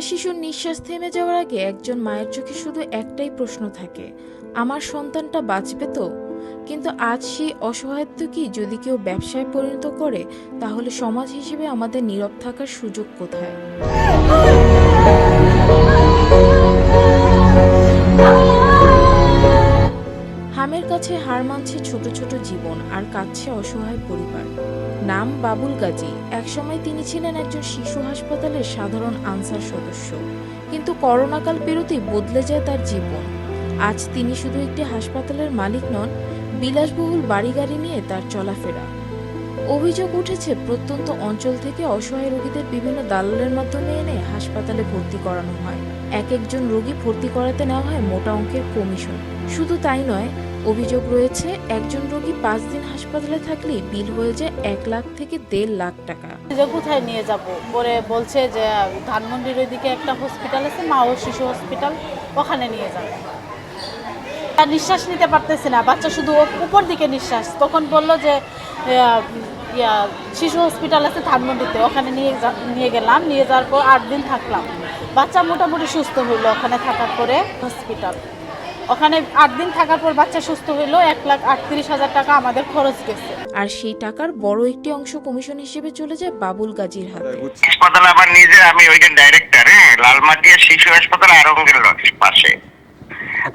শিশুর নিঃশ্বাস থেমে যাওয়ার আগে একজন মায়ের চোখে শুধু একটাই প্রশ্ন থাকে, আমার সন্তানটা বাঁচবে তো? কিন্তু আজ সেই অসহায়ত্ব কি যদি কেউ ব্যবসায় পরিণত করে, তাহলে সমাজ হিসেবে আমাদের নীরব থাকার সুযোগ কোথায়? হামের কাছে হার মানছে ছোট ছোট জীবন আর কাঁদছে অসহায় পরিবার। নাম বাবুল গাজী। একসময় তিনি ছিলেন একজন শিশু হাসপাতালের সাধারণ আনসার সদস্য, কিন্তু করোনাকাল পেরোতেই বদলে যায় তার জীবন। আজ তিনি শুধু একটি হাসপাতালের মালিক নন, বিলাসবহুল বাড়ি গাড়ি নিয়ে তার চলাফেরা। অভিযোগ উঠেছে প্রত্যন্ত অঞ্চল থেকে অসহায় রোগীদের বিভিন্ন দালালের মাধ্যমে এনে হাসপাতালে ভর্তি করানো হয়। এক একজন রোগী ভর্তি করাতে নেওয়া হয় মোটা অঙ্কের কমিশন। শুধু তাই নয়, অভিযোগ রয়েছে একজন রোগী 5 দিন হাসপাতালে থাকলেই বিল হয়ে যায় 1 লাখ থেকে 1.5 লাখ টাকা। কোথায় নিয়ে যাব পরে বলছে যে ধানমন্ডির ওইদিকে একটা হসপিটাল আছে, মা ও শিশু হসপিটাল, ওখানে নিয়ে যাবে। আর নিঃশ্বাস নিতে পারতেছে না, বাচ্চা শুধু উপর দিকে নিঃশ্বাস। তখন বললো যে শিশু হসপিটাল আছে ধানমন্ডিতে, ওখানে নিয়ে গেলাম। নিয়ে যাওয়ার পর 8 দিন থাকলাম। বাচ্চা মোটামুটি সুস্থ হইলো ওখানে থাকার পরে। হসপিটাল ওখানে 8 দিন থাকার পর বাচ্চা সুস্থ হইলো। 1,38,000 টাকা আমাদের খরচ গেছে। আর সেই টাকার বড় একটি অংশ কমিশন হিসেবে চলে যায় বাবুল গাজীর হাতে। হাসপাতাল আমার নিজের, আমি ওইটার ডাইরেক্টর। লালমাটিয়া শিশু হাসপাতাল আরঙ্গের পাশে।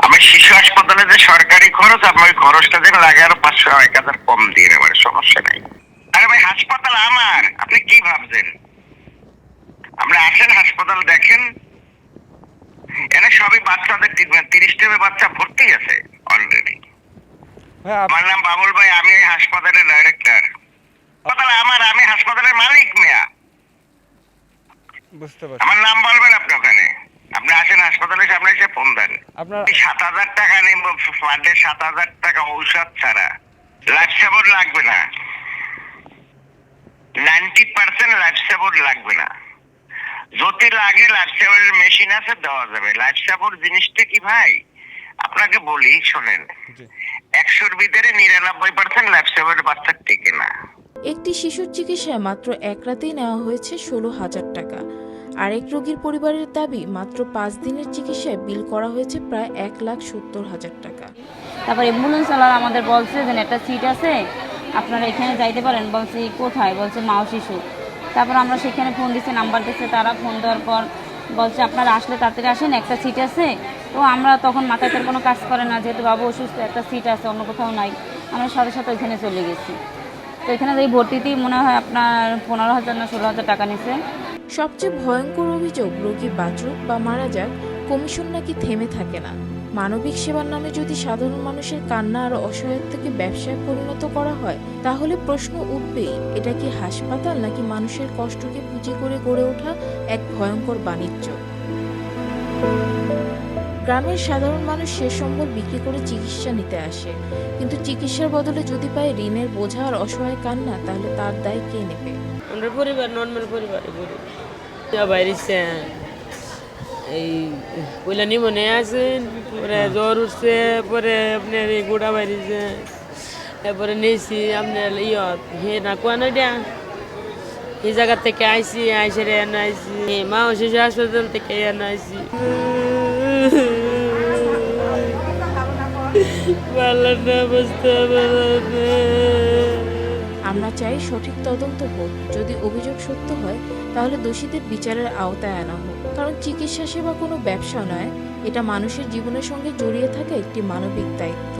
আমি শিশু হাসপাতালে যে সরকারি খরচ, আমি ওই খরচটা যেন লাগে আরো 500-1000 কম দিয়ে নেবার সমস্যা নাই। আরে ভাই, হাসপাতাল আমার, আপনি কি ভাবছেন? আপনি আসেন, হাসপাতাল দেখেন, এনে সবই বাচ্চাদের ট্রিটমেন্ট। 30টা বাচ্চা ভর্তি আছে অলরেডি। আমার নাম বাবুল ভাই, আমি এই হাসপাতালের ডাইরেক্টর। হাসপাতাল আমার, আমি হাসপাতালের মালিক মিয়া। বুঝতে পারছি। আমার নাম বলবেন আপনি ওখানে। আপনি আসেন হাসপাতালের সামনে এসে ফোন দেন। আপনার 7,000 টাকা নেব ফান্ডে, 7,000 টাকা ঔষধ ছাড়া। লাইফ সাপোর্ট লাগবে না, 90% লাইফ সাপোর্ট লাগবে না। যদি লাগে লাইফ সাপোর্টের মেশিন আছে, দেওয়া যাবে। লাইফ সাপোর্ট জিনিসটা কি ভাই, আপনাকে বলি শোনেন, 100-র ভিতরে 99% লাইফ সাপোর্ট বাচ্চার টিকে না। একটি শিশুর চিকিৎসায় মাত্র 1 রাতেই নেওয়া হয়েছে 16,000 টাকা। আরেক রোগীর পরিবারের দাবি, মাত্র 5 দিনের চিকিৎসায় বিল করা হয়েছে প্রায় 1,70,000 টাকা। তারপর অ্যাম্বুলেন্স চালার আমাদের বলছে যে একটা সিট আছে, আপনারা এখানে যাইতে পারেন। বলছি কোথায়? বলছে মা ও শিশু। তারপর আমরা সেখানে ফোন দিচ্ছি, নাম্বার দিচ্ছে তারা। ফোন দেওয়ার পর বলছে আপনারা আসলে তাড়াতাড়ি আসেন, একটা সিট আছে। তো আমরা তখন মাথায় তার কোনো কাজ করে না, যেহেতু বাবু অসুস্থ, একটা সিট আছে, অন্য কোথাও নাই। আমরা সাথে সাথে ওইখানে চলে গেছি। তো এখানে এই ভর্তিতেই মনে হয় আপনার 15,000 না 16,000 টাকা নিছে। সবচেয়ে ভয়ঙ্কর অভিযোগ, রোগী বাঁচুক বা মারা যাক, কমিশন নাকি থেমে থাকে না। মানবিক সেবার নামে যদি সাধারণ মানুষের কান্না আর অসহায়ত্বকে ব্যবসায় পরিণত করা হয়, তাহলে প্রশ্ন উঠবেই, এটা কি হাসপাতাল নাকি মানুষের কষ্টকে পুঁজি করে গড়ে ওঠা এক ভয়ঙ্কর বাণিজ্য? গ্রামের সাধারণ মানুষ শেষ সম্বল বিক্রি করে চিকিৎসা নিতে আসে, কিন্তু চিকিৎসার বদলে যদি পায় ঋণের বোঝা আর অসহায় কান্না, তাহলে তার দায় কে নেবে? আমরা পরিবার, নর্মাল পরিবারে বাইরেছে। এই পয়লা নিমনে আছেন, পরে জ্বর উঠছে, পরে আপনার এই গোড়া বাইরেছে, তারপরে নিয়েছি আপনার হে না কোয়ানোডিয়া, এই জায়গা থেকে আইসি, আইসে এনে আইসি মা ও শিশু হাসপাতাল থেকে এনে আইসি। ভালো না, বুঝতে আমরা চাই সঠিক তদন্ত হোক। যদি অভিযোগ সত্য হয়, তাহলে দোষীদের বিচারের আওতায় আনা হোক। কারণ চিকিৎসা সেবা কোনো ব্যবসা নয়, এটা মানুষের জীবনের সঙ্গে জড়িয়ে থাকা একটি মানবিক দায়িত্ব।